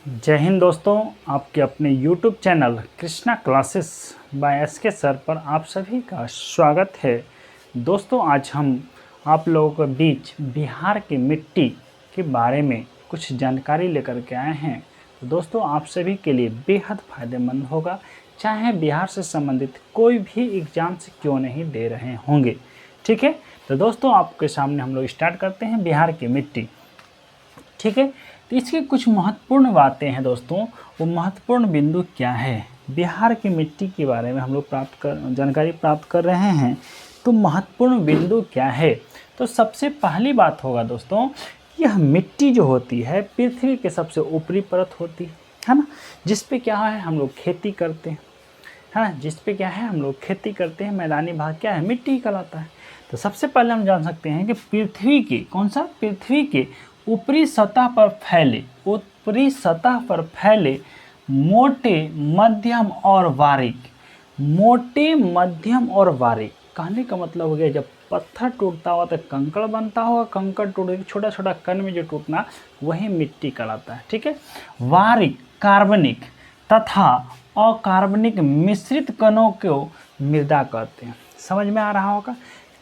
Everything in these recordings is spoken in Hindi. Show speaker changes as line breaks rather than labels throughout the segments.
जय हिंद दोस्तों, आपके अपने YouTube channel Krishna classes by SK sir पर आप सभी का स्वागत है। दोस्तों, आज हम आप लोगों के बीच बिहार की मिट्टी के बारे में कुछ जानकारी लेकर के आए हैं। तो दोस्तों, आप सभी के लिए बेहद फ़ायदेमंद होगा, चाहे बिहार से संबंधित कोई भी एग्ज़ाम से क्यों नहीं दे रहे होंगे। ठीक है, तो दोस्तों आपके सामने हम लोग स्टार्ट करते हैं बिहार की मिट्टी। ठीक है, तो इसकी कुछ महत्वपूर्ण बातें हैं दोस्तों। वो महत्वपूर्ण बिंदु क्या है, बिहार की मिट्टी के बारे में हम लोग जानकारी प्राप्त कर रहे हैं। तो महत्वपूर्ण बिंदु क्या है, तो सबसे पहली बात होगा दोस्तों, यह मिट्टी जो होती है पृथ्वी के सबसे ऊपरी परत होती है ना, जिस पे क्या है हम लोग खेती करते हैं, है ना, जिस पे क्या है हम लोग खेती करते हैं। मैदानी भाग क्या है, मिट्टी कहलाता है। तो सबसे पहले हम जान सकते हैं कि पृथ्वी के पृथ्वी के ऊपरी सतह पर फैले मोटे, मध्यम और बारीक कहने का मतलब हो गया, जब पत्थर टूटता हुआ तो कंकड़ बनता होगा, कंकड़ टूट छोटा छोटा कण में जो टूटना वही मिट्टी कहलाता है। ठीक है, बारीक कार्बनिक तथा अकार्बनिक मिश्रित कणों को मृदा कहते हैं। समझ में आ रहा होगा।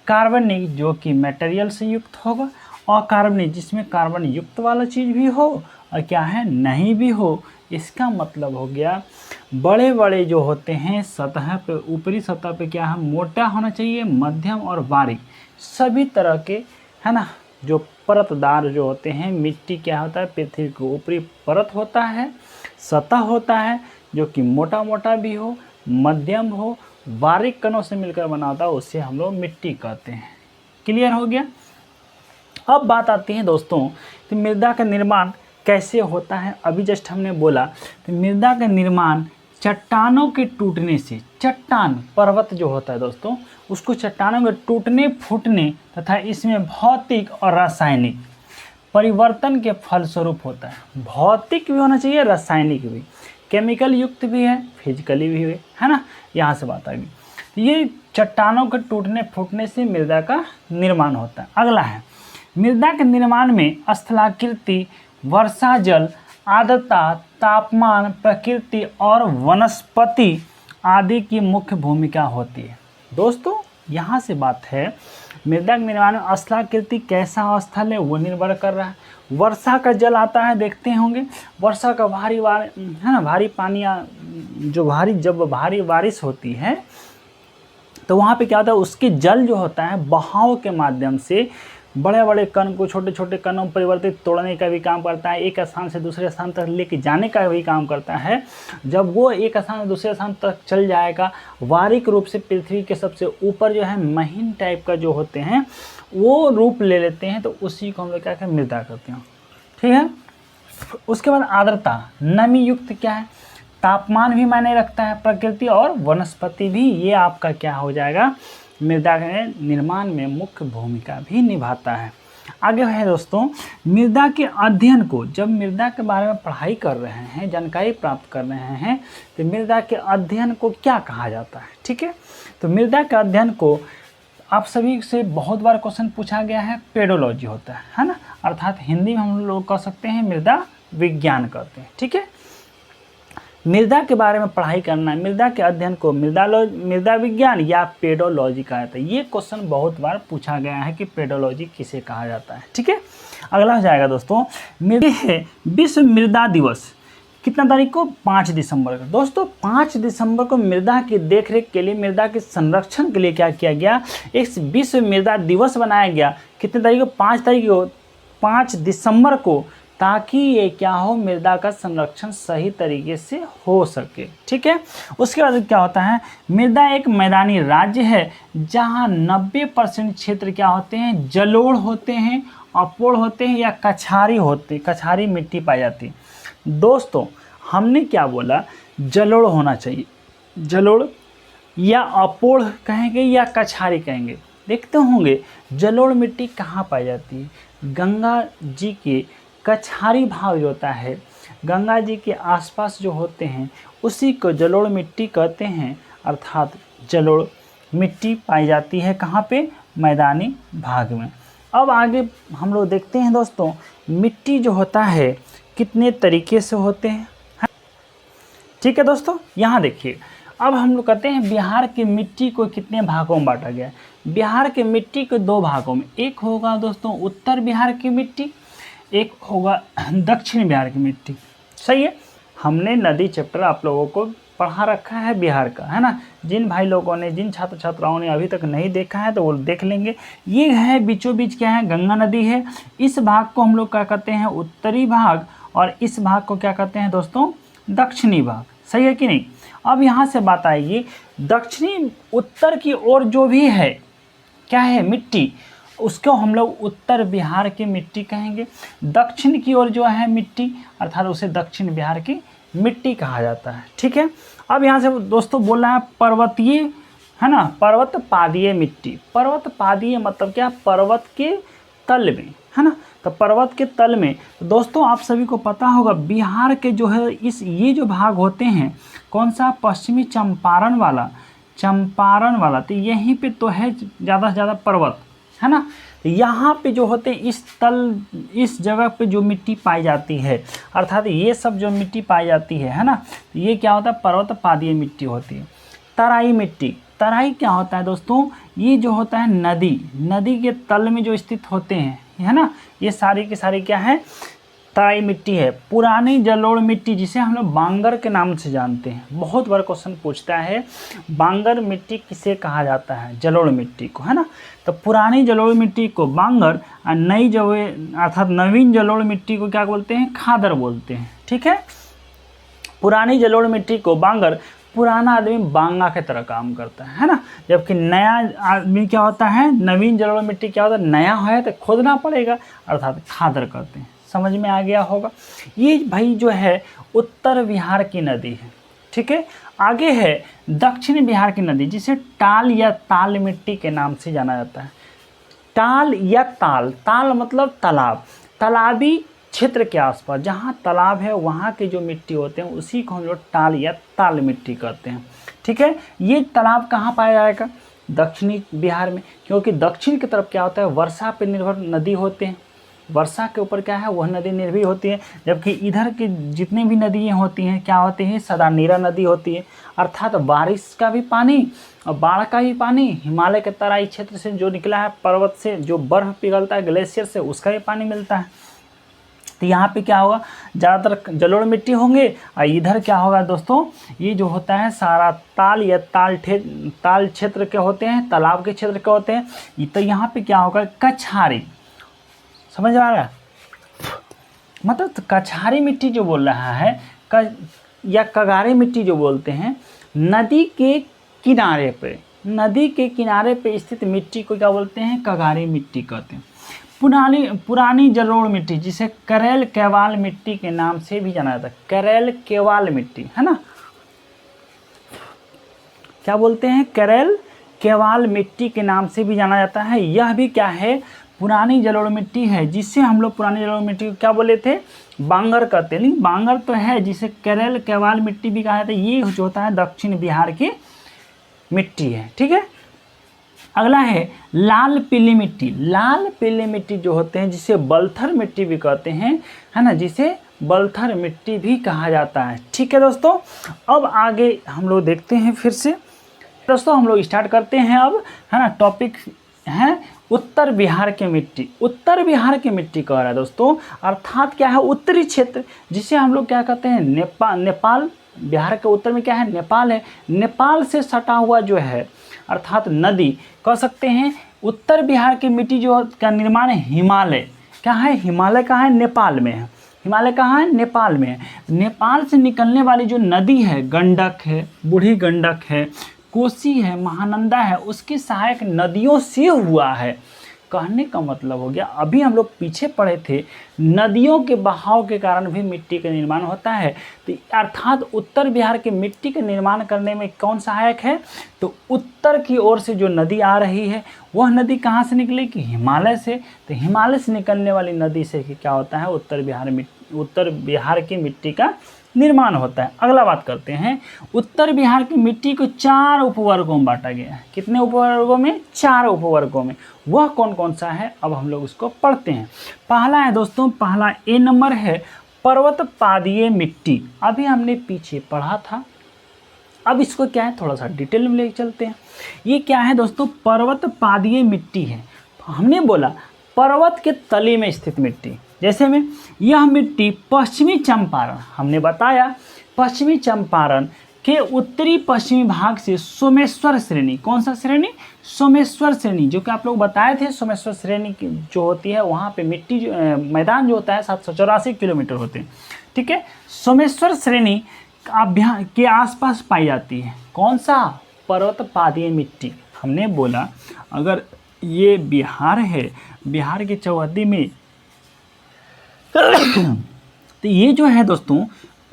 कार्बनिक जो कि मटेरियल से युक्त होगा, अकार्बनिक जिसमें कार्बन युक्त वाला चीज़ भी हो और क्या है नहीं भी हो। इसका मतलब हो गया बड़े बड़े जो होते हैं सतह पे, ऊपरी सतह पे क्या है मोटा होना चाहिए, मध्यम और बारीक सभी तरह के, है ना, जो परतदार जो होते हैं मिट्टी क्या होता है, पृथ्वी के ऊपरी परत होता है, सतह होता है जो कि मोटा मोटा भी हो, मध्यम हो, बारीक कणों से मिलकर बना होता है, उसे हम लोग मिट्टी कहते हैं। क्लियर हो गया। अब बात आती है दोस्तों, तो मृदा का निर्माण कैसे होता है। अभी जस्ट हमने बोला तो मृदा का निर्माण चट्टानों के टूटने से, चट्टान पर्वत जो होता है दोस्तों, उसको चट्टानों के टूटने फूटने तथा इसमें भौतिक और रासायनिक परिवर्तन के फलस्वरूप होता है। भौतिक भी होना चाहिए, रासायनिक भी, केमिकल युक्त भी है, फिजिकली भी है ना। यहाँ से बात आ गई। ये चट्टानों के टूटने फूटने से मृदा का निर्माण होता है। अगला है, मृदा के निर्माण में स्थलाकृति, वर्षा जल, आर्द्रता, तापमान, प्रकृति और वनस्पति आदि की मुख्य भूमिका होती है। दोस्तों यहाँ से बात है, मृदा के निर्माण में स्थलाकृति कैसा स्थल है वो निर्भर कर रहा है। वर्षा का जल आता है, देखते होंगे वर्षा का है ना, भारी पानी जब भारी बारिश होती है तो वहाँ पे क्या होता है, उसके जल जो होता है बहाव के माध्यम से बड़े बड़े कण को छोटे छोटे कणों में परिवर्तित तोड़ने का भी काम करता है, एक स्थान से दूसरे स्थान तक लेके जाने का भी काम करता है। जब वो एक स्थान से दूसरे स्थान तक चल जाएगा, बारीक रूप से पृथ्वी के सबसे ऊपर जो है महीन टाइप का जो होते हैं वो रूप ले लेते हैं, तो उसी को हम लोग क्या कहते हैं, मृदा करते हैं। ठीक है, उसके बाद आर्द्रता, नमी युक्त क्या है, तापमान भी मायने रखता है, प्रकृति और वनस्पति भी, ये आपका क्या हो जाएगा, मृदा के निर्माण में मुख्य भूमिका भी निभाता है। आगे है दोस्तों, मृदा के अध्ययन को, जब मृदा के बारे में पढ़ाई कर रहे हैं, जानकारी प्राप्त कर रहे हैं, तो मृदा के अध्ययन को क्या कहा जाता है। ठीक है, तो मृदा के अध्ययन को आप सभी से बहुत बार क्वेश्चन पूछा गया है, पेडोलॉजी होता है ना, अर्थात हिंदी में हम लोग कह सकते हैं मृदा विज्ञान कहते हैं। ठीक है, मृदा के बारे में पढ़ाई करना, मृदा के अध्ययन को मृदा विज्ञान या पेडोलॉजी कहा जाता है। ये क्वेश्चन बहुत बार पूछा गया है कि पेडोलॉजी किसे कहा जाता है। ठीक है, अगला हो जाएगा दोस्तों, विश्व मृदा दिवस कितना तारीख को, 5 दिसंबर को। दोस्तों 5 दिसंबर को मृदा की देखरेख के लिए, मृदा के संरक्षण के लिए क्या किया गया, एक विश्व मृदा दिवस बनाया गया। कितने तारीख को, 5 तारीख को, 5 दिसंबर को, ताकि ये क्या हो, मृदा का संरक्षण सही तरीके से हो सके। ठीक है, उसके बाद क्या होता है, मृदा एक मैदानी राज्य है जहां 90% क्षेत्र क्या होते हैं, जलोढ़ होते हैं, अपोढ़ होते हैं या कछारी मिट्टी पाई जाती है। दोस्तों हमने क्या बोला, जलोढ़ होना चाहिए, जलोढ़ या अपोढ़ कहेंगे या कछारी कहेंगे। देखते होंगे जलोढ़ मिट्टी कहाँ पाई जाती है, गंगा जी के कछारी भाग जो होता है, गंगा जी के आसपास जो होते हैं उसी को जलोढ़ मिट्टी कहते हैं, अर्थात जलोढ़ मिट्टी पाई जाती है कहाँ पे, मैदानी भाग में। अब आगे हम लोग देखते हैं दोस्तों, मिट्टी जो होता है कितने तरीके से होते हैं। ठीक है दोस्तों, यहाँ देखिए, अब हम लोग कहते हैं बिहार की मिट्टी को कितने भागों में बांटा गया है। बिहार की मिट्टी को 2 भागों में, एक होगा दोस्तों उत्तर बिहार की मिट्टी, एक होगा दक्षिण बिहार की मिट्टी। सही है, हमने नदी चैप्टर आप लोगों को पढ़ा रखा है बिहार का, है ना। जिन भाई लोगों ने, जिन छात्र छात्राओं ने अभी तक नहीं देखा है तो वो देख लेंगे। ये है बीचों बीच क्या है, गंगा नदी है। इस भाग को हम लोग क्या कहते हैं, उत्तरी भाग, और इस भाग को क्या कहते हैं दोस्तों, दक्षिणी भाग। सही है कि नहीं। अब यहाँ से बात आएगी, दक्षिणी उत्तर की ओर जो भी है क्या है मिट्टी, उसको हम लोग उत्तर बिहार की मिट्टी कहेंगे। दक्षिण की ओर जो है मिट्टी, अर्थात उसे दक्षिण बिहार की मिट्टी कहा जाता है। ठीक है, अब यहाँ से दोस्तों बोल रहा है पर्वतीय, है ना, पर्वत पादीय मिट्टी। पर्वत पादीय मतलब क्या, पर्वत के तल में, है ना। तो पर्वत के तल में, तो दोस्तों आप सभी को पता होगा बिहार के जो है ये जो भाग होते हैं, कौन सा, पश्चिमी चंपारण वाला, तो यहीं पे तो है ज़्यादा से ज़्यादा पर्वत, है ना। यहाँ पे जो होते हैं इस जगह पे जो मिट्टी पाई जाती है, अर्थात ये सब जो मिट्टी पाई जाती है ना, ये क्या होता है, पर्वत पादीय मिट्टी होती है। तराई मिट्टी, तराई क्या होता है दोस्तों, ये जो होता है नदी के तल में जो स्थित होते हैं, है ना, ये सारी की सारी क्या है, तराई मिट्टी है। पुरानी जलोढ़ मिट्टी, जिसे हम लोग बांगर के नाम से जानते हैं, बहुत बार क्वेश्चन पूछता है बांगर मिट्टी किसे कहा जाता है, जलोढ़ मिट्टी को, है ना। तो पुरानी जलोढ़ मिट्टी को बांगर, और नई जो अर्थात नवीन जलोढ़ मिट्टी को क्या बोलते हैं, खादर बोलते हैं। ठीक है, पुरानी जलोढ़ मिट्टी को बांगर, पुराना आदमी बांगा की तरह काम करता है ना, जबकि नया आदमी क्या होता है, नवीन जलोढ़ मिट्टी क्या होता है, नया है तो खोदना पड़ेगा, अर्थात खादर करते हैं। समझ में आ गया होगा। ये भाई जो है उत्तर बिहार की नदी है। ठीक है, आगे है दक्षिण बिहार की नदी, जिसे टाल या ताल मिट्टी के नाम से जाना जाता है। टाल या ताल मतलब तालाब, तालाबी क्षेत्र के आसपास जहाँ तालाब है वहाँ के जो मिट्टी होते हैं उसी को हम लोग टाल या ताल मिट्टी कहते हैं। ठीक है, ये तालाब कहाँ पाया जाएगा, दक्षिणी बिहार में, क्योंकि दक्षिण की तरफ क्या होता है, वर्षा पर निर्भर नदी होते हैं, वर्षा के ऊपर क्या है वह नदी निर्भर होती है, जबकि इधर की जितनी भी नदियाँ होती हैं क्या होती हैं, सदानीरा नदी होती है, अर्थात बारिश का भी पानी और बाढ़ का भी पानी, हिमालय के तराई क्षेत्र से जो निकला है, पर्वत से जो बर्फ़ पिघलता है ग्लेशियर से, उसका भी पानी मिलता है। तो यहाँ पे क्या होगा, ज़्यादातर जलोढ़ मिट्टी होंगे, और इधर क्या होगा दोस्तों, ये जो होता है सारा ताल या ताल क्षेत्र के होते हैं, तालाब के क्षेत्र के होते हैं। तो यहाँ पे क्या होगा, कछारी, समझ आ रहा है, मतलब कछारी मिट्टी जो बोल रहा है, या कगारी मिट्टी जो बोलते हैं, नदी के किनारे पे स्थित मिट्टी को क्या बोलते हैं, कगारी मिट्टी कहते हैं। पुरानी जलोढ़ मिट्टी, जिसे करेल केवाल मिट्टी के नाम से भी जाना जाता है, करेल केवाल मिट्टी, है ना, क्या बोलते हैं, करेल केवाल मिट्टी के नाम से भी जाना जाता है। यह भी क्या है, पुरानी जलोढ़ मिट्टी है, जिससे हम लोग पुरानी जलोढ़ मिट्टी को क्या बोले थे, बांगर कहते हैं। लेकिन बांगर तो है, जिसे करेल केवाल मिट्टी भी कहा जाता है, ये जो होता है दक्षिण बिहार की मिट्टी है। ठीक है, अगला है लाल पीली मिट्टी। लाल पीली मिट्टी जो होते हैं, जिसे बलथर मिट्टी भी कहते हैं, है ना, जिसे बलथर मिट्टी भी कहा जाता है। ठीक है दोस्तों, अब आगे हम लोग देखते हैं फिर से दोस्तों, हम लोग स्टार्ट करते हैं अब, है ना। टॉपिक है उत्तर बिहार की मिट्टी। उत्तर बिहार की मिट्टी कह रहा है दोस्तों, अर्थात क्या है, उत्तरी क्षेत्र, जिसे हम लोग क्या कहते हैं, नेपाल। बिहार के उत्तर में क्या है, नेपाल है। नेपाल से सटा हुआ जो है, अर्थात नदी कह सकते हैं। उत्तर बिहार की मिट्टी जो का निर्माण है, हिमालय क्या है, हिमालय कहाँ है, नेपाल में है। हिमालय कहाँ है, नेपाल में है। नेपाल से निकलने वाली जो नदी है, गंडक है, बूढ़ी गंडक है, कोसी है, महानंदा है, उसकी सहायक नदियों से हुआ है। कहने का मतलब हो गया, अभी हम लोग पीछे पढ़े थे, नदियों के बहाव के कारण भी मिट्टी का निर्माण होता है। तो अर्थात उत्तर बिहार के मिट्टी का निर्माण करने में कौन सहायक है, तो उत्तर की ओर से जो नदी आ रही है, वह नदी कहाँ से निकलेगी, हिमालय से। तो हिमालय से निकलने वाली नदी से क्या होता है, उत्तर बिहार की मिट्टी का निर्माण होता है। अगला बात करते हैं, उत्तर बिहार की मिट्टी को 4 उपवर्गों में बांटा गया है। कितने उपवर्गों में, 4 उपवर्गों में। वह कौन कौन सा है, अब हम लोग उसको पढ़ते हैं। पहला है दोस्तों, पहला ए नंबर है पर्वत पादीय मिट्टी, अभी हमने पीछे पढ़ा था। अब इसको क्या है थोड़ा सा डिटेल में लेके चलते हैं। ये क्या है दोस्तों, पर्वत पादीय मिट्टी है। हमने बोला पर्वत के तले में स्थित मिट्टी, जैसे में यह मिट्टी पश्चिमी चंपारण, हमने बताया पश्चिमी चंपारण के उत्तरी पश्चिमी भाग से सोमेश्वर श्रेणी, कौन सा श्रेणी, सोमेश्वर श्रेणी, जो कि आप लोग बताए थे सोमेश्वर श्रेणी की जो होती है वहाँ पे मिट्टी मैदान जो होता है 784 किलोमीटर होते हैं, ठीक है। सोमेश्वर श्रेणी के आसपास पाई जाती है कौन सा, पर्वत पादीय मिट्टी। हमने बोला अगर ये बिहार है, बिहार की चौहद्दी में तो ये जो है दोस्तों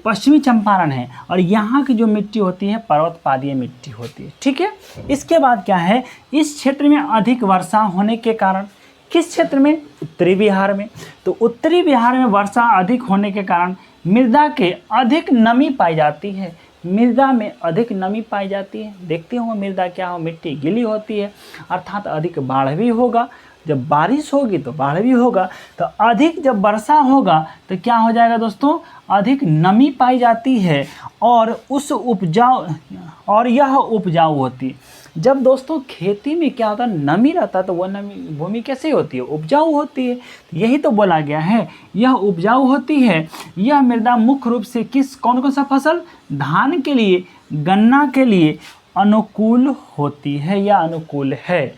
पश्चिमी चंपारण है, और यहाँ की जो मिट्टी होती है पर्वत पादीय मिट्टी होती है, ठीक है। इसके बाद क्या है, इस क्षेत्र में अधिक वर्षा होने के कारण, किस क्षेत्र में, उत्तरी बिहार में, तो उत्तरी बिहार में वर्षा अधिक होने के कारण मृदा के अधिक नमी पाई जाती है, मृदा में अधिक नमी पाई जाती है। देखते हो मृदा क्या हो, मिट्टी गीली होती है, अर्थात अधिक बाढ़ भी होगा, जब बारिश होगी तो बाढ़ भी होगा, तो अधिक जब वर्षा होगा तो क्या हो जाएगा दोस्तों, अधिक नमी पाई जाती है और यह उपजाऊ होती है। जब दोस्तों खेती में क्या होता है, नमी रहता है, तो वह नमी भूमि कैसे होती है, उपजाऊ होती है। यही तो बोला गया है, यह उपजाऊ होती है। यह मृदा मुख्य रूप से कौन कौन सा फसल, धान के लिए, गन्ना के लिए अनुकूल होती है या अनुकूल है।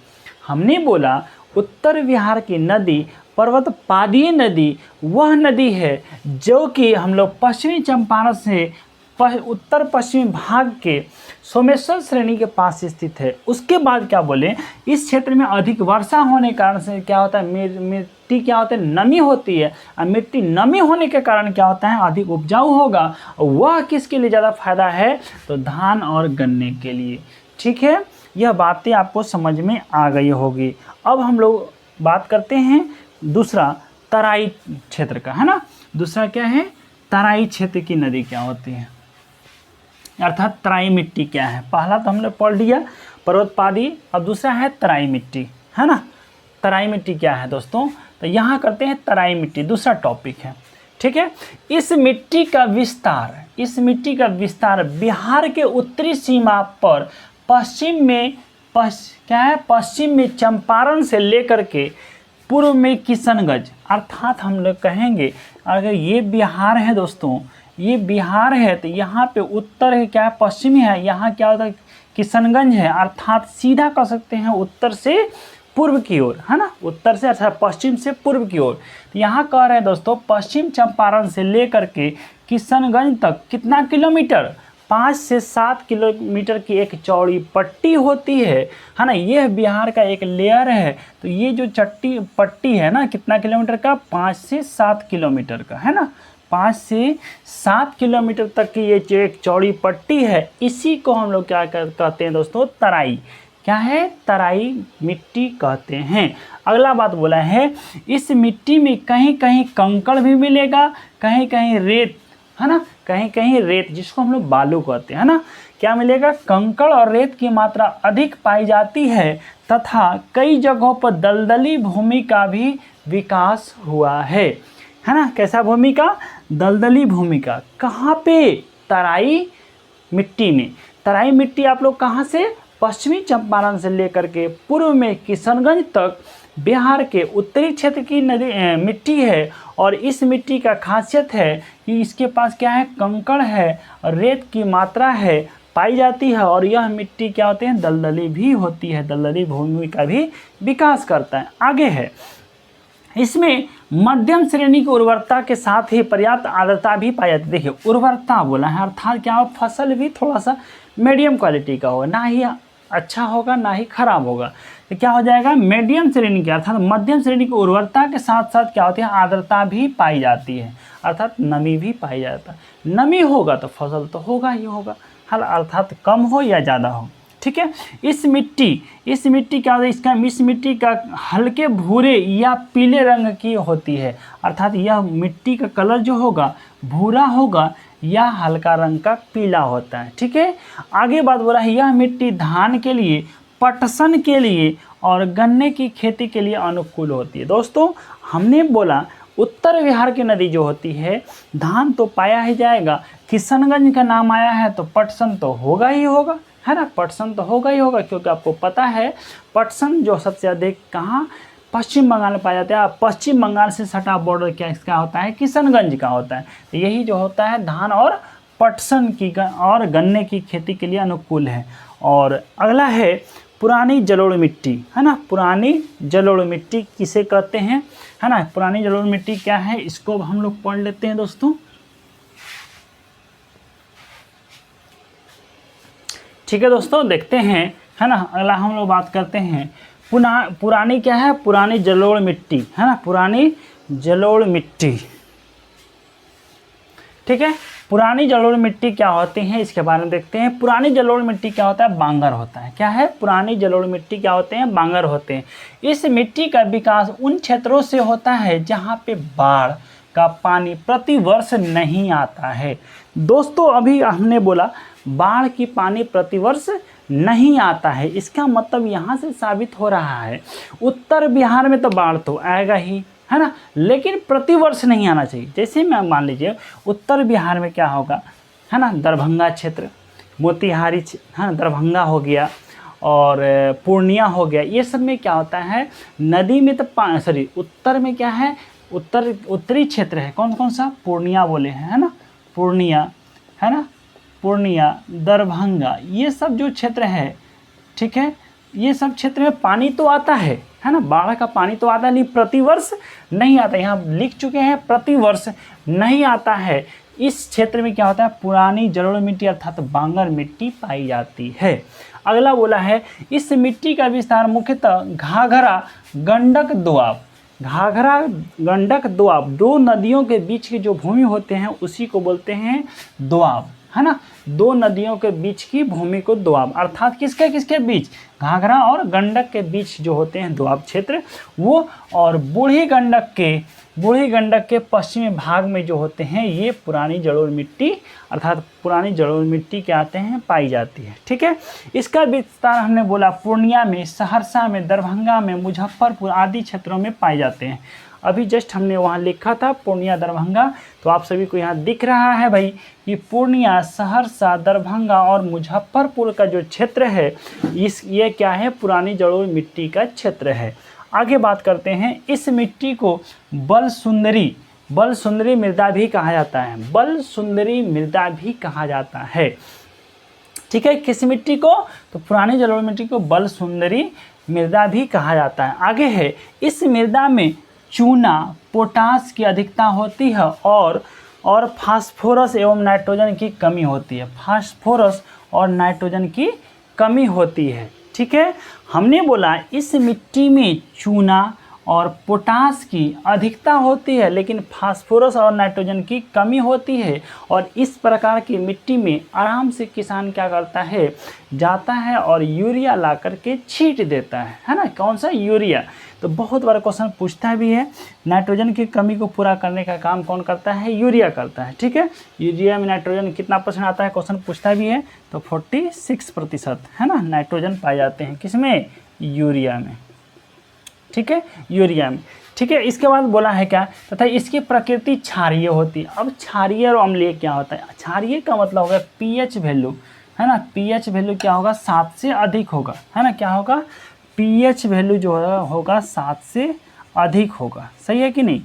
हमने बोला उत्तर बिहार की नदी पर्वत पादीय नदी वह नदी है जो कि हम लोग पश्चिमी चंपारण से उत्तर पश्चिमी भाग के सोमेश्वर श्रेणी के पास स्थित है। उसके बाद क्या बोले, इस क्षेत्र में अधिक वर्षा होने के कारण से क्या होता है, मिट्टी क्या होता है, नमी होती है, और मिट्टी नमी होने के कारण क्या होता है, अधिक उपजाऊ होगा। वह किसके लिए ज़्यादा फायदा है, तो धान और गन्ने के लिए, ठीक है। यह बातें आपको समझ में आ गई होगी। अब हम लोग बात करते हैं दूसरा तराई क्षेत्र का, है ना। दूसरा क्या है, तराई क्षेत्र की नदी क्या होती है, अर्थात तराई मिट्टी क्या है। पहला तो हमने पढ़ लिया पर्वत पादी, अब दूसरा है तराई मिट्टी, है ना। तराई मिट्टी क्या है दोस्तों, तो यहाँ करते हैं तराई मिट्टी, दूसरा टॉपिक है, ठीक है। इस मिट्टी का विस्तार बिहार के उत्तरी सीमा पर पश्चिम में चंपारण से लेकर के पूर्व में किशनगंज, अर्थात हम लोग कहेंगे अगर ये बिहार है दोस्तों, ये बिहार है तो यहाँ पे उत्तर है क्या है, पश्चिमी है, यहाँ क्या होता है, किशनगंज है, अर्थात सीधा कह सकते हैं उत्तर से पूर्व की ओर, है ना, उत्तर से अर्थात पश्चिम से पूर्व की ओर। तो यहाँ कह रहे हैं दोस्तों पश्चिम चंपारण से लेकर के किशनगंज तक कितना किलोमीटर, 5 से 7 किलोमीटर की एक चौड़ी पट्टी होती है ना। यह बिहार का एक लेयर है, तो ये जो पट्टी है ना, कितना किलोमीटर का, 5 से 7 किलोमीटर का, है ना। 5 से 7 किलोमीटर तक की ये जो एक चौड़ी पट्टी है, इसी को हम लोग क्या कहते हैं दोस्तों, तराई, क्या है, तराई मिट्टी कहते हैं। अगला बात बोला है, इस मिट्टी में कहीं कहीं कंकड़ भी मिलेगा, कहीं कहीं रेत, है ना, कहीं कहीं रेत, जिसको हम लोग बालू कहते हैं ना। क्या मिलेगा, कंकड़ और रेत की मात्रा अधिक पाई जाती है, तथा कई जगहों पर दलदली भूमि का भी विकास हुआ है ना। कैसा भूमि का, दलदली भूमि का, कहाँ पे, तराई मिट्टी में। तराई मिट्टी आप लोग कहाँ से, पश्चिमी चंपारण से लेकर के पूर्व में किशनगंज तक बिहार के उत्तरी क्षेत्र की मिट्टी है। और इस मिट्टी का खासियत है कि इसके पास क्या है, कंकड़ है और रेत की मात्रा है पाई जाती है, और यह मिट्टी क्या होती है, दलदली भी होती है, दलदली भूमि का भी विकास करता है। आगे है, इसमें मध्यम श्रेणी की उर्वरता के साथ ही पर्याप्त आर्द्रता भी पाई जाती है। देखिए उर्वरता बोला है, अर्थात क्या हो, फसल भी थोड़ा सा मीडियम क्वालिटी का हो, ना ही अच्छा होगा ना ही खराब होगा, तो क्या हो जाएगा, मीडियम श्रेणी की, अर्थात मध्यम श्रेणी की उर्वरता के साथ साथ क्या होती है, आर्द्रता भी पाई जाती है, अर्थात नमी भी पाई जाता है। नमी होगा तो फसल तो होगा ही होगा, हल अर्थात कम हो या ज़्यादा हो, ठीक है। इस मिट्टी क्या होता है, इस मिट्टी का हल्के भूरे या पीले रंग की होती है, अर्थात यह मिट्टी का कलर जो होगा भूरा होगा या हल्का रंग का पीला होता है, ठीक है। आगे बात बोला है, यह मिट्टी धान के लिए, पटसन के लिए और गन्ने की खेती के लिए अनुकूल होती है। दोस्तों हमने बोला उत्तर बिहार की नदी जो होती है, धान तो पाया ही जाएगा। किशनगंज का नाम आया है तो पटसन तो होगा ही होगा, है ना, पटसन तो होगा ही होगा, क्योंकि आपको पता है पटसन जो सबसे अधिक कहाँ पश्चिम बंगाल में पाया जाता है। पश्चिम बंगाल से सटा बॉर्डर क्या इसका होता है, किशनगंज का होता है। तो यही जो होता है धान और पटसन की और गन्ने की खेती के लिए अनुकूल है। और अगला है पुरानी जलोढ़ मिट्टी, है ना, पुरानी जलोढ़ मिट्टी किसे कहते हैं, है ना, पुरानी जलोढ़ मिट्टी क्या है, इसको हम लोग पढ़ लेते हैं दोस्तों। ठीक है दोस्तों, देखते हैं, है ना, अगला हम लोग बात करते हैं पुरानी क्या है, पुरानी जलोढ़ मिट्टी, है ना, पुरानी जलोढ़ मिट्टी। ठीक है, पुरानी जलोढ़ मिट्टी क्या होती है इसके बारे में देखते हैं। पुरानी जलोढ़ मिट्टी क्या होता है, बांगर होता है। क्या है, पुरानी जलोढ़ मिट्टी क्या होते हैं, बांगर होते हैं। इस मिट्टी का विकास उन क्षेत्रों से होता है जहाँ पे बाढ़ का पानी प्रतिवर्ष नहीं आता है। दोस्तों अभी हमने बोला बाढ़ की पानी प्रतिवर्ष नहीं आता है, इसका मतलब यहाँ से साबित हो रहा है उत्तर बिहार में तो बाढ़ तो आएगा ही, है ना, लेकिन प्रतिवर्ष नहीं आना चाहिए। जैसे मैं मान लीजिए उत्तर बिहार में क्या होगा, है ना, दरभंगा क्षेत्र, मोतिहारी, है ना, दरभंगा हो गया और पूर्णिया हो गया, ये सब में क्या होता है नदी में तो उत्तर में क्या है, उत्तरी क्षेत्र है, कौन कौन सा, पूर्णिया बोले हैं, है ना, पूर्णिया, है ना, पूर्णिया, दरभंगा, ये सब जो क्षेत्र है, ठीक है, ये सब क्षेत्र में पानी तो आता है ना, बाढ़ का पानी तो आता है, नहीं प्रतिवर्ष नहीं आता। यहाँ लिख चुके हैं प्रतिवर्ष नहीं आता है। इस क्षेत्र में क्या होता है, पुरानी जलोढ़ मिट्टी अर्थात बांगर मिट्टी पाई जाती है। अगला बोला है इस मिट्टी का विस्तार मुख्यतः घाघरा गंडक दोआब, घाघरा गंडक दोआब, दो नदियों के बीच की जो भूमि होते हैं उसी को बोलते हैं दोआब, है ना, दो नदियों के बीच की भूमि को दोआब, अर्थात किसके किसके बीच, घाघरा और गंडक के बीच जो होते हैं दोआब क्षेत्र वो, और बूढ़ी गंडक के पश्चिमी भाग में जो होते हैं ये पुरानी जलोढ़ मिट्टी अर्थात पुरानी जलोढ़ मिट्टी क्या आते हैं पाई जाती है। ठीक है, इसका विस्तार हमने बोला पूर्णिया में, सहरसा में, दरभंगा में, मुजफ्फरपुर आदि क्षेत्रों में पाए जाते हैं। अभी जस्ट हमने वहाँ लिखा था पूर्णिया दरभंगा, तो आप सभी को यहाँ दिख रहा है भाई कि पूर्णिया, सहरसा, दरभंगा और मुजफ्फरपुर का जो क्षेत्र है ये क्या है, पुरानी जलोढ़ मिट्टी का क्षेत्र है। आगे बात करते हैं, इस मिट्टी को बल सुंदरी मृदा भी कहा जाता है, बल सुंदरी मृदा भी कहा जाता है। ठीक है, किस मिट्टी को, तो पुरानी जलोढ़ मिट्टी को बल सुंदरी मृदा भी कहा जाता है। आगे है इस मृदा में चूना, पोटास की अधिकता होती है और फास्फोरस एवं नाइट्रोजन की कमी होती है, फास्फोरस और नाइट्रोजन की कमी होती है। ठीक है, हमने बोला इस मिट्टी में चूना और पोटास की अधिकता होती है लेकिन फास्फोरस और नाइट्रोजन की कमी होती है, और इस प्रकार की मिट्टी में आराम से किसान क्या करता है, जाता है और यूरिया ला करके छींट देता है ना, कौन सा, यूरिया। तो बहुत बार क्वेश्चन पूछता भी है नाइट्रोजन की कमी को पूरा करने का काम कौन करता है, यूरिया करता है। ठीक है, यूरिया में नाइट्रोजन कितना % आता है क्वेश्चन पूछता भी है, तो 46% है ना नाइट्रोजन पाए जाते हैं किसमें, यूरिया में। ठीक है, यूरिया में। ठीक है, इसके बाद बोला है क्या, तथा इसकी प्रकृति क्षारीय होती है। अब क्षारीय और अम्लीय क्या होता है, क्षारीय का मतलब होगा पीएच वैल्यू, है ना, पीएच वैल्यू क्या होगा, 7 से अधिक होगा, है ना, क्या होगा, पीएच वैल्यू जो होगा 7 से अधिक होगा। सही है कि नहीं,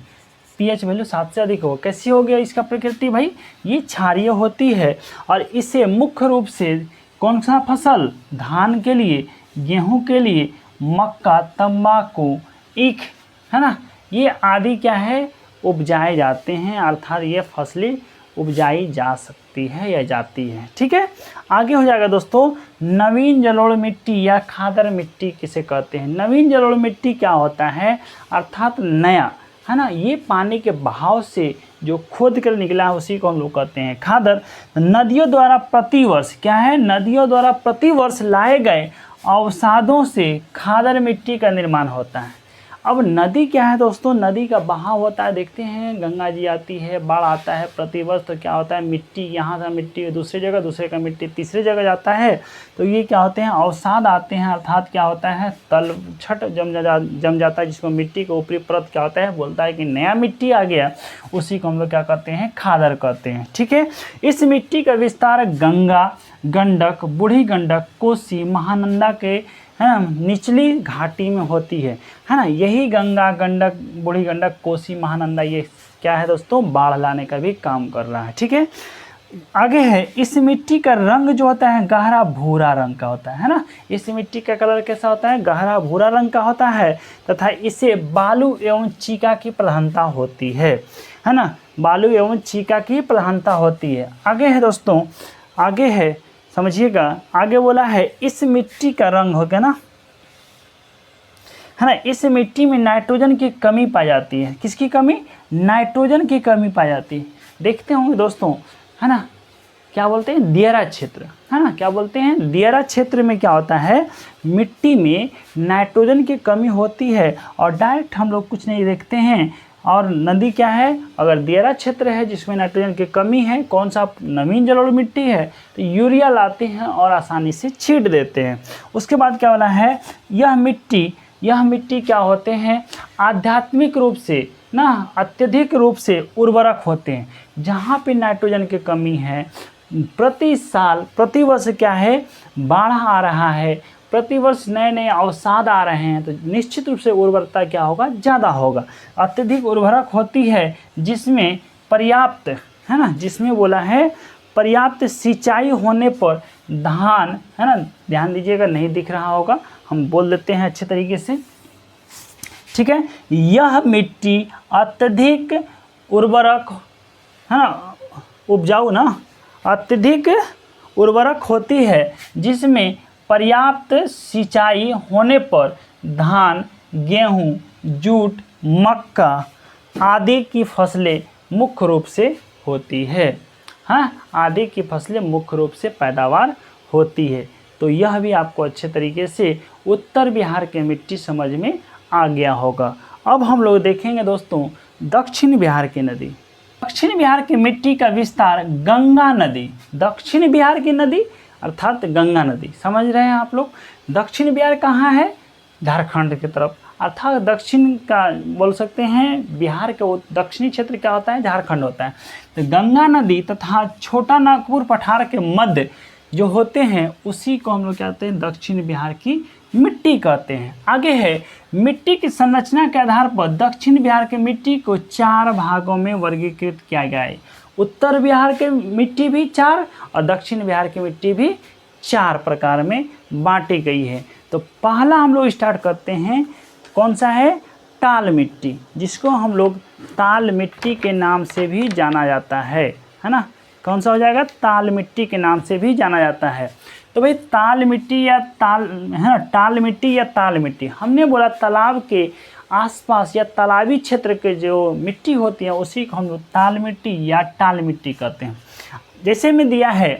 पीएच वैल्यू 7 से अधिक होगा। कैसी हो गया इसका प्रकृति भाई, ये क्षारीय होती है और इसे मुख्य रूप से कौन सा फसल, धान के लिए, गेहूं के लिए, मक्का, तंबाकू, ईख, है ना, ये आदि क्या है उपजाए जाते हैं, अर्थात ये फसलें उपजाई जा सकती है या जाती है। ठीक है, आगे हो जाएगा दोस्तों, नवीन जलोढ़ मिट्टी या खादर मिट्टी किसे कहते हैं। नवीन जलोढ़ मिट्टी क्या होता है, अर्थात नया, है ना, ये पानी के बहाव से जो खोद कर निकला है उसी को हम लोग कहते हैं खादर। नदियों द्वारा प्रतिवर्ष क्या है, नदियों द्वारा प्रतिवर्ष लाए गए अवसादों से खादर मिट्टी का निर्माण होता है। अब नदी क्या है दोस्तों, नदी का बहाव होता है, देखते हैं गंगा जी आती है, बाढ़ आता है प्रतिवर्ष, तो क्या होता है मिट्टी, यहाँ से मिट्टी दूसरी जगह, दूसरे का मिट्टी तीसरी जगह जाता है, तो ये क्या होते हैं अवसाद आते हैं, अर्थात क्या होता है तल छट जम जाता है, जिसको मिट्टी के ऊपरी परत क्या होता है बोलता है कि नया मिट्टी आ गया, उसी को हम लोग क्या करते हैं खादर कहते हैं। ठीक है, इस मिट्टी का विस्तार गंगा, गंडक, बूढ़ी गंडक, कोसी, महानंदा के है ना निचली घाटी में होती है ना। यही गंगा, गंडक, बूढ़ी गंडक, कोसी, महानंदा ये क्या है दोस्तों बाढ़ लाने का भी काम कर रहा है। ठीक है, आगे है इस मिट्टी का रंग जो होता है गहरा भूरा रंग का होता है ना। इस मिट्टी का कलर कैसा होता है गहरा भूरा रंग का होता है तथा इसे बालू एवं चीका की प्रधानता होती है ना। बालू एवं चीका की प्रधानता होती है। आगे है दोस्तों, आगे है समझिएगा, आगे बोला है इस मिट्टी का रंग हो गया ना, है ना। इस मिट्टी में नाइट्रोजन की कमी पाई जाती है। किसकी कमी? नाइट्रोजन की कमी पाई जाती है। देखते होंगे दोस्तों, है ना, क्या बोलते हैं दियारा क्षेत्र, है ना, क्या बोलते हैं दियारा क्षेत्र में क्या होता है मिट्टी में नाइट्रोजन की कमी होती है और डायरेक्ट हम लोग कुछ नहीं देखते हैं। और नदी क्या है, अगर दियारा क्षेत्र है जिसमें नाइट्रोजन की कमी है, कौन सा नमीन जलोढ़ मिट्टी है, तो यूरिया लाते हैं और आसानी से छींट देते हैं। उसके बाद क्या बोला है यह मिट्टी क्या होते हैं आध्यात्मिक रूप से ना अत्यधिक रूप से उर्वरक होते हैं। जहाँ पे नाइट्रोजन की कमी है, प्रतिवर्ष क्या है बाढ़ आ रहा है, प्रतिवर्ष नए नए अवसाद आ रहे हैं, तो निश्चित रूप से उर्वरता क्या होगा ज़्यादा होगा। अत्यधिक उर्वरक होती है जिसमें पर्याप्त, है ना, जिसमें बोला है पर्याप्त सिंचाई होने पर धान, है ना, ध्यान दीजिएगा नहीं दिख रहा होगा, हम बोल देते हैं अच्छे तरीके से। ठीक है, यह मिट्टी अत्यधिक उर्वरक, है ना, उपजाऊ ना, अत्यधिक उर्वरक होती है जिसमें पर्याप्त सिंचाई होने पर धान, गेहूं, जूट, मक्का आदि की फसलें मुख्य रूप से होती है। हाँ, आदि की फसलें मुख्य रूप से पैदावार होती है। तो यह भी आपको अच्छे तरीके से उत्तर बिहार की मिट्टी समझ में आ गया होगा। अब हम लोग देखेंगे दोस्तों दक्षिण बिहार की नदी। दक्षिण बिहार की मिट्टी का विस्तार गंगा नदी, दक्षिण बिहार की नदी अर्थात गंगा नदी, समझ रहे हैं आप लोग। दक्षिण बिहार कहाँ है? झारखंड की तरफ, अर्थात दक्षिण का बोल सकते हैं बिहार के दक्षिणी क्षेत्र क्या होता है झारखंड होता है। तो गंगा नदी तथा छोटा नागपुर पठार के मध्य जो होते हैं उसी को हम लोग कहते हैं दक्षिण बिहार की मिट्टी कहते हैं। आगे है मिट्टी की संरचना के आधार पर दक्षिण बिहार की मिट्टी को 4 भागों में वर्गीकृत किया गया है। उत्तर बिहार की मिट्टी भी 4 और दक्षिण बिहार की मिट्टी भी 4 प्रकार में बांटी गई है। तो पहला हम लोग स्टार्ट करते हैं, कौन सा है? टाल मिट्टी, जिसको हम लोग ताल मिट्टी के नाम से भी जाना जाता है ना। कौन सा हो जाएगा? ताल मिट्टी के नाम से भी जाना जाता है। तो भाई ताल मिट्टी या ताल, है ना, टाल मिट्टी या ताल मिट्टी, हमने बोला तालाब के आसपास या तालाबी क्षेत्र के जो मिट्टी होती है उसी को हम लोग ताल मिट्टी या टाल मिट्टी कहते हैं। जैसे में दिया है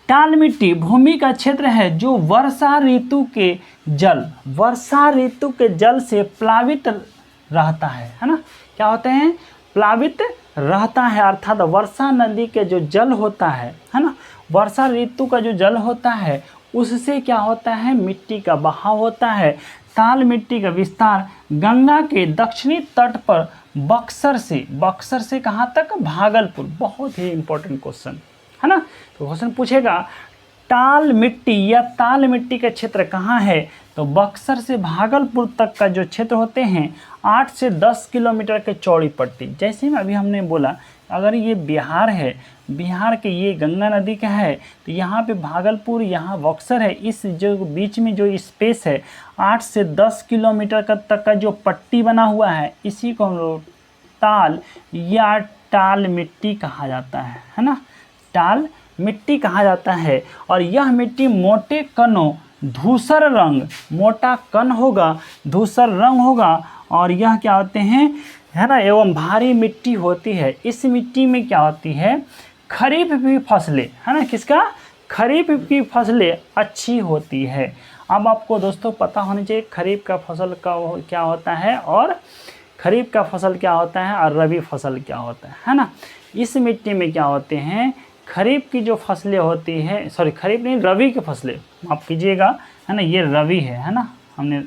टाल मिट्टी भूमि का क्षेत्र है जो वर्षा ऋतु के जल से प्लावित रहता है ना। क्या होते हैं? प्लावित रहता है, अर्थात वर्षा नदी के जो जल होता है ना, वर्षा ऋतु का जो जल होता है उससे क्या होता है मिट्टी का बहाव होता है। ताल मिट्टी का विस्तार गंगा के दक्षिणी तट पर बक्सर से कहाँ तक? भागलपुर। बहुत ही इंपॉर्टेंट क्वेश्चन है ना। तो क्वेश्चन पूछेगा टाल मिट्टी या ताल मिट्टी का क्षेत्र कहाँ है? तो बक्सर से भागलपुर तक का जो क्षेत्र होते हैं 8 से 10 किलोमीटर के चौड़ी पट्टी। जैसे में अभी हमने बोला अगर ये बिहार है, बिहार के ये गंगा नदी का है, तो यहाँ पे भागलपुर, यहाँ बक्सर है, इस जो बीच में जो स्पेस है 8 से 10 किलोमीटर तक का जो पट्टी बना हुआ है इसी को हम लोग ताल या टाल मिट्टी कहा जाता है ना। टाल मिट्टी कहा जाता है। और यह मिट्टी मोटे कणों, धूसर रंग, मोटा कण होगा, धूसर रंग होगा और यह क्या होते हैं, है ना, एवं भारी मिट्टी होती है। इस मिट्टी में क्या होती है खरीफ की फसलें, है ना, किसका? खरीफ की फसलें अच्छी होती है। अब आपको दोस्तों पता होना चाहिए खरीफ का फसल का क्या होता है और खरीफ का फसल क्या होता है और रबी फसल क्या होता है ना। इस मिट्टी में क्या होते हैं, खरीफ की जो फसलें होती है, सॉरी खरीफ नहीं, रबी की फसलें, माफ़ कीजिएगा, है ना, ये रबी है ना, हमने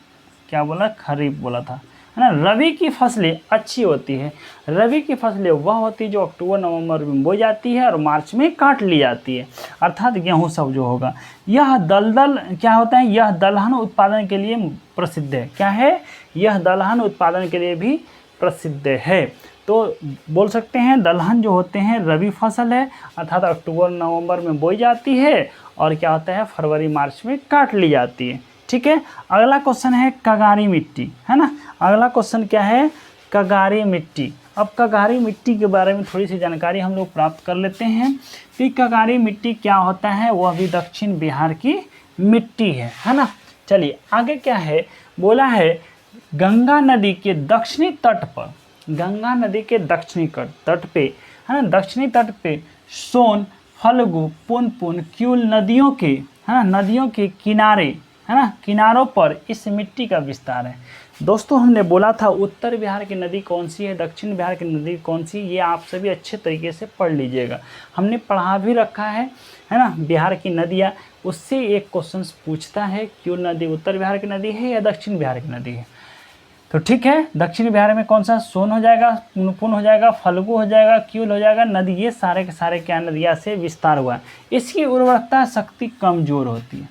क्या बोला, खरीफ बोला था, है ना। रबी की फसलें अच्छी होती है। रबी की फसलें वह होती है जो अक्टूबर नवंबर में बोई जाती है और मार्च में काट ली जाती है, अर्थात गेहूँ सब जो होगा। यह दलदल क्या होता है, यह दलहन उत्पादन के लिए प्रसिद्ध है। क्या है, यह दलहन उत्पादन के लिए भी प्रसिद्ध है। तो बोल सकते हैं दलहन जो होते हैं रबी फसल है, अर्थात अक्टूबर नवंबर में बोई जाती है और क्या होता है फरवरी मार्च में काट ली जाती है। ठीक है, अगला क्वेश्चन है कगारी मिट्टी, है ना। अगला क्वेश्चन क्या है, कगारी मिट्टी। अब कगारी मिट्टी के बारे में थोड़ी सी जानकारी हम लोग प्राप्त कर लेते हैं कि कगारी मिट्टी क्या होता है। वह भी दक्षिण बिहार की मिट्टी है ना। चलिए आगे क्या है, बोला है गंगा नदी के दक्षिणी तट पर, गंगा नदी के दक्षिणी तट पे, है ना, दक्षिणी तट पे सोन, फल्गु, पुनपुन, क्यूल नदियों के, है ना, नदियों के किनारे, है ना, किनारों पर इस मिट्टी का विस्तार है। दोस्तों हमने बोला था उत्तर बिहार की नदी कौन सी है, दक्षिण बिहार की नदी कौन सी, ये आप सभी अच्छे तरीके से पढ़ लीजिएगा, हमने पढ़ा भी रखा है ना। बिहार की नदियाँ, उससे एक क्वेश्चन पूछता है क्यूल नदी उत्तर बिहार की नदी है या दक्षिण बिहार की नदी है। तो ठीक है, दक्षिण बिहार में कौन सा, सोन हो जाएगा, पुनपुन हो जाएगा, फल्गु हो जाएगा, क्यूल हो जाएगा, नदी, ये सारे के सारे क्या नदियाँ से विस्तार हुआ है। इसकी उर्वरकता शक्ति कमज़ोर होती है।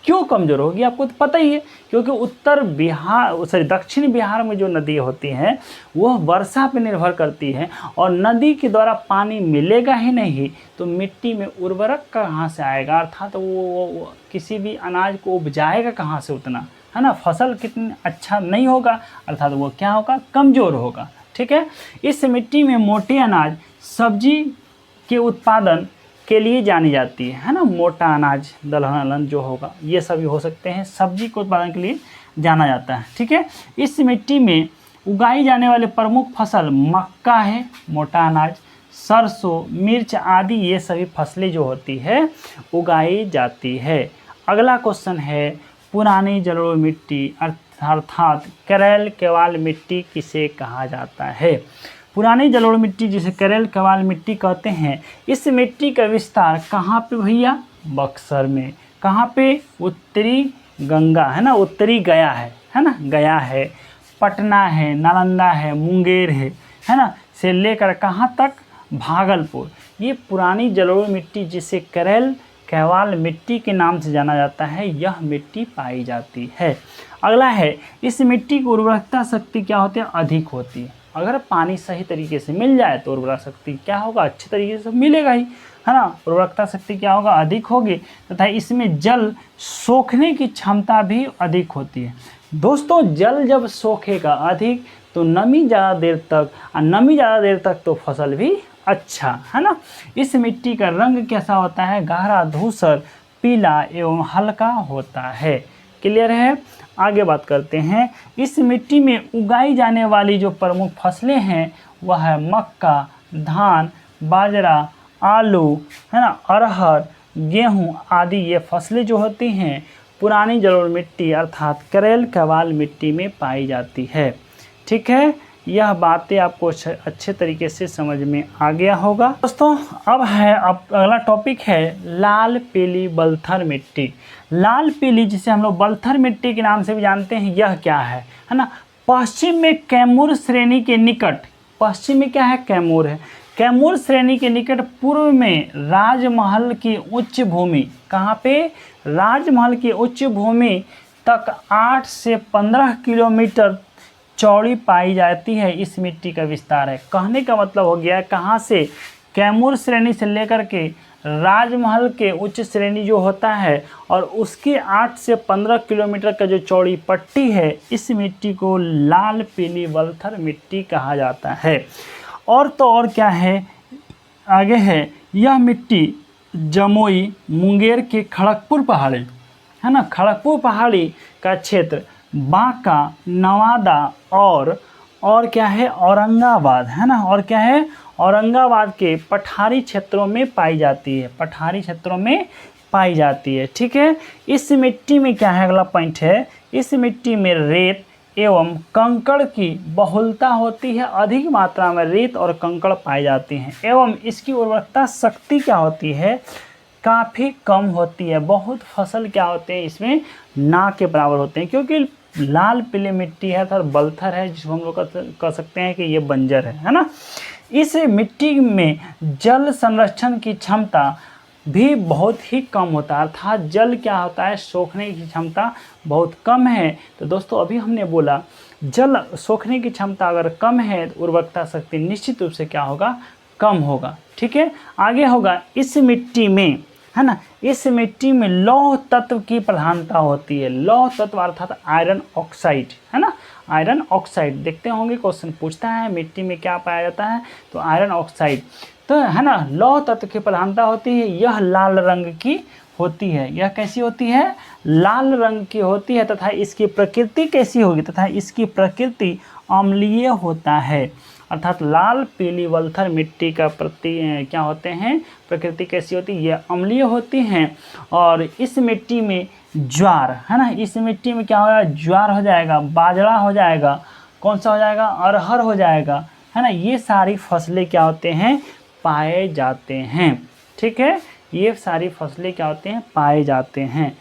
क्यों कमज़ोर होगी आपको तो पता ही है, क्योंकि उत्तर बिहार सॉरी दक्षिण बिहार में जो नदी होती हैं वह वर्षा पर निर्भर करती है और नदी के द्वारा पानी मिलेगा ही नहीं तो मिट्टी में उर्वरक कहाँ से आएगा, अर्थात वो किसी भी अनाज को उपजाएगा कहाँ से उतना, है ना, फसल कितना अच्छा नहीं होगा, अर्थात वो क्या होगा, कमज़ोर होगा। ठीक है, इस मिट्टी में मोटे अनाज, सब्जी के उत्पादन के लिए जानी जाती है ना। मोटा अनाज, दलहन जो होगा ये सभी हो सकते हैं, सब्जी के उत्पादन के लिए जाना जाता है। ठीक है, इस मिट्टी में उगाई जाने वाले प्रमुख फसल मक्का है, मोटा अनाज, सरसों, मिर्च आदि ये सभी फसलें जो होती है उगाई जाती है। अगला क्वेश्चन है पुरानी जलोढ़ मिट्टी अर्थात करेल केवाल मिट्टी किसे कहा जाता है। पुरानी जलोढ़ मिट्टी जिसे करेल केवाल मिट्टी कहते हैं, इस मिट्टी का विस्तार कहाँ पे भैया, बक्सर में। कहाँ पे, उत्तरी गंगा, है ना, उत्तरी गया है ना, गया है, पटना है, नालंदा है, मुंगेर है ना, से लेकर कहाँ तक, भागलपुर। ये पुरानी जलोढ़ मिट्टी जिसे करेल केवाल मिट्टी के नाम से जाना जाता है, यह मिट्टी पाई जाती है। अगला है, इस मिट्टी की उर्वरकता शक्ति क्या होती है, अधिक होती है। अगर पानी सही तरीके से मिल जाए तो उर्वरक शक्ति क्या होगा, अच्छे तरीके से मिलेगा ही, है ना। उर्वरकता शक्ति क्या होगा, अधिक होगी, तथा इसमें जल सोखने की क्षमता भी अधिक होती है। दोस्तों जल जब सोखेगा अधिक तो नमी ज़्यादा देर तक, और नमी ज़्यादा देर तक तो फसल भी अच्छा, है ना। इस मिट्टी का रंग कैसा होता है, गहरा धूसर, पीला एवं हल्का होता है। क्लियर है, आगे बात करते हैं। इस मिट्टी में उगाई जाने वाली जो प्रमुख फसलें हैं वह है मक्का, धान, बाजरा, आलू, है ना, अरहर, गेहूं आदि ये फसलें जो होती हैं पुरानी जलोढ़ मिट्टी अर्थात करेल केवाल मिट्टी में पाई जाती है। ठीक है, यह बातें आपको अच्छे तरीके से समझ में आ गया होगा। दोस्तों अब अगला टॉपिक है लाल पीली बलथर मिट्टी। लाल पीली जिसे हम लोग बलथर मिट्टी के नाम से भी जानते हैं, यह क्या है ना, पश्चिम में कैमूर श्रेणी के निकट, पश्चिम में क्या है, कैमूर है, कैमूर श्रेणी के निकट पूर्व में राजमहल की उच्च भूमि, कहाँ पे, राजमहल की उच्च भूमि तक 8 से 15 किलोमीटर चौड़ी पाई जाती है। इस मिट्टी का विस्तार है। कहने का मतलब हो गया कहाँ से, कैमूर श्रेणी से लेकर के राजमहल के उच्च श्रेणी जो होता है और उसके 8 से 15 किलोमीटर का जो चौड़ी पट्टी है, इस मिट्टी को लाल पीली बलथर मिट्टी कहा जाता है। और तो और क्या है, आगे है, यह मिट्टी जमुई, मुंगेर के खड़गपुर पहाड़ी, है ना, खड़गपुर पहाड़ी का क्षेत्र, बांका, नवादा और क्या है, औरंगाबाद, है ना, और क्या है, औरंगाबाद के पठारी क्षेत्रों में पाई जाती है, पठारी क्षेत्रों में पाई जाती है। ठीक है, इस मिट्टी में क्या है, अगला पॉइंट है, इस मिट्टी में रेत एवं कंकड़ की बहुलता होती है, अधिक मात्रा में रेत और कंकड़ पाए जाते हैं, एवं इसकी उर्वरकता शक्ति क्या होती है, काफ़ी कम होती है। बहुत फसल क्या होते हैं इसमें ना के बराबर होते हैं, क्योंकि लाल पीली मिट्टी है अर्थात बलथर है, जिसको हम लोग कह सकते हैं कि ये बंजर है ना। इस मिट्टी में जल संरक्षण की क्षमता भी बहुत ही कम होता है, अर्थात जल क्या होता है, सोखने की क्षमता बहुत कम है। तो दोस्तों अभी हमने बोला जल सोखने की क्षमता अगर कम है तो उर्वरकता शक्ति निश्चित रूप से क्या होगा, कम होगा। ठीक है, आगे होगा, इस मिट्टी में है ना, इस मिट्टी में लौह तत्व की प्रधानता होती है। लौह तत्व अर्थात आयरन ऑक्साइड है ना, आयरन ऑक्साइड देखते होंगे क्वेश्चन पूछता है मिट्टी में क्या पाया जाता है, तो आयरन ऑक्साइड तो है ना, लौह तत्व की प्रधानता होती है। यह लाल रंग की होती है, यह कैसी होती है, लाल रंग की होती है, तथा इसकी प्रकृति कैसी होगी, तथा इसकी प्रकृति अम्लीय होता है। अर्थात लाल पीली वल्थर मिट्टी का क्या होते हैं, प्रकृति कैसी होती है, ये अम्लीय होती हैं। और इस मिट्टी में ज्वार है ना, इस मिट्टी में क्या होगा, ज्वार हो जाएगा, बाजरा हो जाएगा, कौन सा हो जाएगा, अरहर हो जाएगा, है ना, ये सारी फसलें क्या होते हैं, पाए जाते हैं। ठीक है, ये सारी फसलें क्या होते हैं, पाए जाते हैं।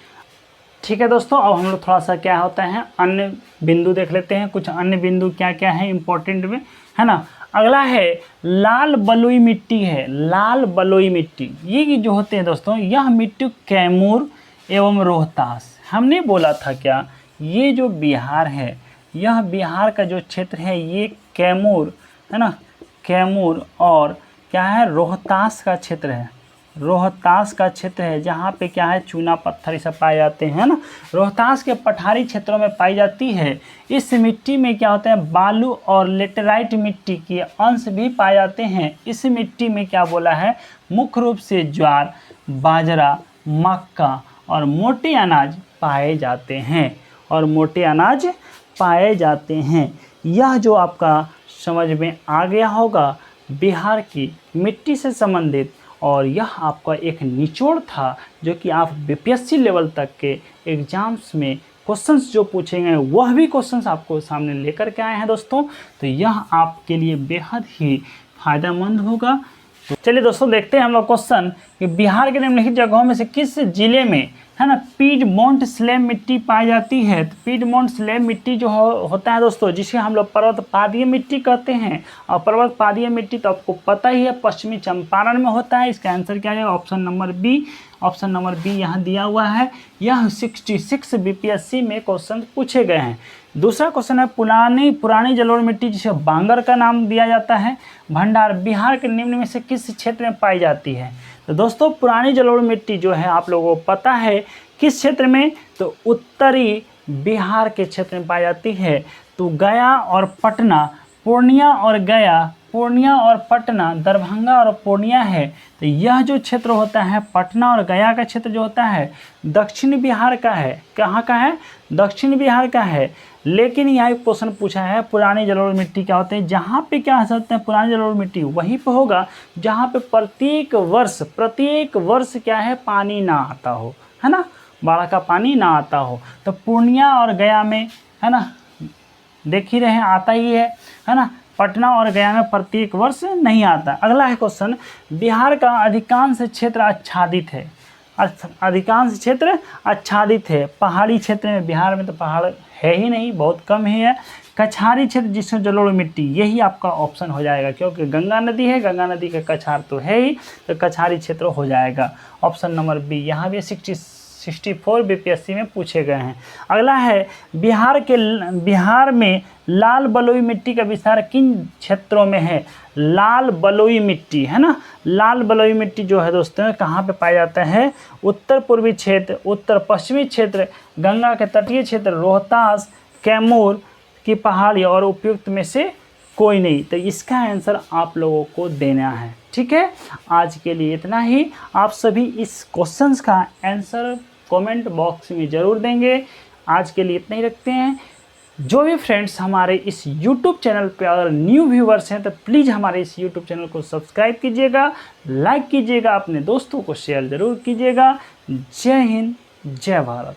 ठीक है दोस्तों, अब हम लोग थोड़ा सा क्या होता है अन्य बिंदु देख लेते हैं, कुछ अन्य बिंदु क्या क्या है इंपॉर्टेंट में, है ना। अगला है लाल बलुई मिट्टी है, लाल बलुई मिट्टी, ये जो होते हैं दोस्तों, यह मिट्टी कैमूर एवं रोहतास, हमने बोला था क्या, ये जो बिहार है, यह बिहार का जो क्षेत्र है ये कैमूर है ना, कैमूर और क्या है, रोहतास का क्षेत्र है, रोहतास का क्षेत्र है, जहाँ पे क्या है, चूना पत्थर ये सब पाए जाते हैं ना। रोहतास के पठारी क्षेत्रों में पाई जाती है। इस मिट्टी में क्या होते हैं, बालू और लेटेराइट मिट्टी के अंश भी पाए जाते हैं। इस मिट्टी में क्या बोला है, मुख्य रूप से ज्वार, बाजरा, मक्का और मोटे अनाज पाए जाते हैं, और मोटे अनाज पाए जाते हैं। यह जो आपका समझ में आ गया होगा बिहार की मिट्टी से संबंधित, और यह आपका एक निचोड़ था जो कि आप बीपीएससी लेवल तक के एग्जाम्स में क्वेश्चंस जो पूछेंगे वह भी क्वेश्चंस आपको सामने लेकर के आए हैं दोस्तों। तो यह आपके लिए बेहद ही फ़ायदेमंद होगा। तो चलिए दोस्तों देखते हैं हम लोग क्वेश्चन कि बिहार के निम्नलिखित जगहों में से किस जिले में है ना पीडमोंट स्लैम मिट्टी पाई जाती है। तो पीडमोंट स्लैम मिट्टी जो होता है दोस्तों, जिसे हम लोग पर्वत पादीय मिट्टी कहते हैं, और पर्वत पादीय मिट्टी तो आपको पता ही है पश्चिमी चंपारण में होता है। इसका आंसर क्या है, option number B, option number B यहाँ दिया हुआ है। यह 66 बीपीएससी में क्वेश्चन पूछे गए हैं। दूसरा क्वेश्चन है पुरानी जलोढ़ मिट्टी जिसे बांगर का नाम दिया जाता है, भंडार बिहार के निम्न में से किस क्षेत्र में पाई जाती है। तो दोस्तों पुरानी जलोढ़ मिट्टी जो है आप लोगों को पता है किस क्षेत्र में, तो उत्तरी बिहार के क्षेत्र में पाई जाती है। तो गया और पटना, पूर्णिया और गया, पूर्णिया और पटना, दरभंगा और पूर्णिया है। तो यह जो क्षेत्र होता है पटना और गया का क्षेत्र जो होता है दक्षिण बिहार का है। कहाँ का है, दक्षिण बिहार का है। लेकिन यहाँ एक क्वेश्चन पूछा है पुरानी जलोढ़ मिट्टी क्या होते हैं, जहाँ पे क्या सकते हैं पुरानी जलोढ़ मिट्टी वहीं पे होगा जहाँ पे प्रत्येक वर्ष क्या है पानी ना आता हो, है ना, बाढ़ का पानी ना आता हो। तो पूर्णिया और गया में है ना, देख ही रहे हैं आता ही है ना, पटना और गया में प्रत्येक वर्ष नहीं आता। अगला है क्वेश्चन, बिहार का अधिकांश क्षेत्र आच्छादित है, अधिकांश क्षेत्र आच्छादित है। पहाड़ी क्षेत्र में बिहार में तो पहाड़ है ही नहीं, बहुत कम ही है। कछारी क्षेत्र जिसमें जलोढ़ मिट्टी, यही आपका ऑप्शन हो जाएगा क्योंकि गंगा नदी है, गंगा नदी के कछार तो है ही, तो कछारी क्षेत्र हो जाएगा। ऑप्शन नंबर बी, यहाँ भी 64 बीपीएससी में पूछे गए हैं। अगला है बिहार में लाल बलुई मिट्टी का विस्तार किन क्षेत्रों में है। लाल बलुई मिट्टी है ना, लाल बलुई मिट्टी जो है दोस्तों कहाँ पे पाया जाता है, उत्तर पूर्वी क्षेत्र, उत्तर पश्चिमी क्षेत्र, गंगा के तटीय क्षेत्र, रोहतास, कैमूर की पहाड़ी और उपयुक्त में से कोई नहीं। तो इसका आंसर आप लोगों को देना है। ठीक है, आज के लिए इतना ही। आप सभी इस क्वेश्चंस का आंसर कमेंट बॉक्स में ज़रूर देंगे। आज के लिए इतना ही रखते हैं। जो भी फ्रेंड्स हमारे इस YouTube चैनल पे अगर न्यू व्यूवर्स हैं तो प्लीज़ हमारे इस YouTube चैनल को सब्सक्राइब कीजिएगा, लाइक कीजिएगा, अपने दोस्तों को शेयर ज़रूर कीजिएगा। जय हिंद, जय भारत।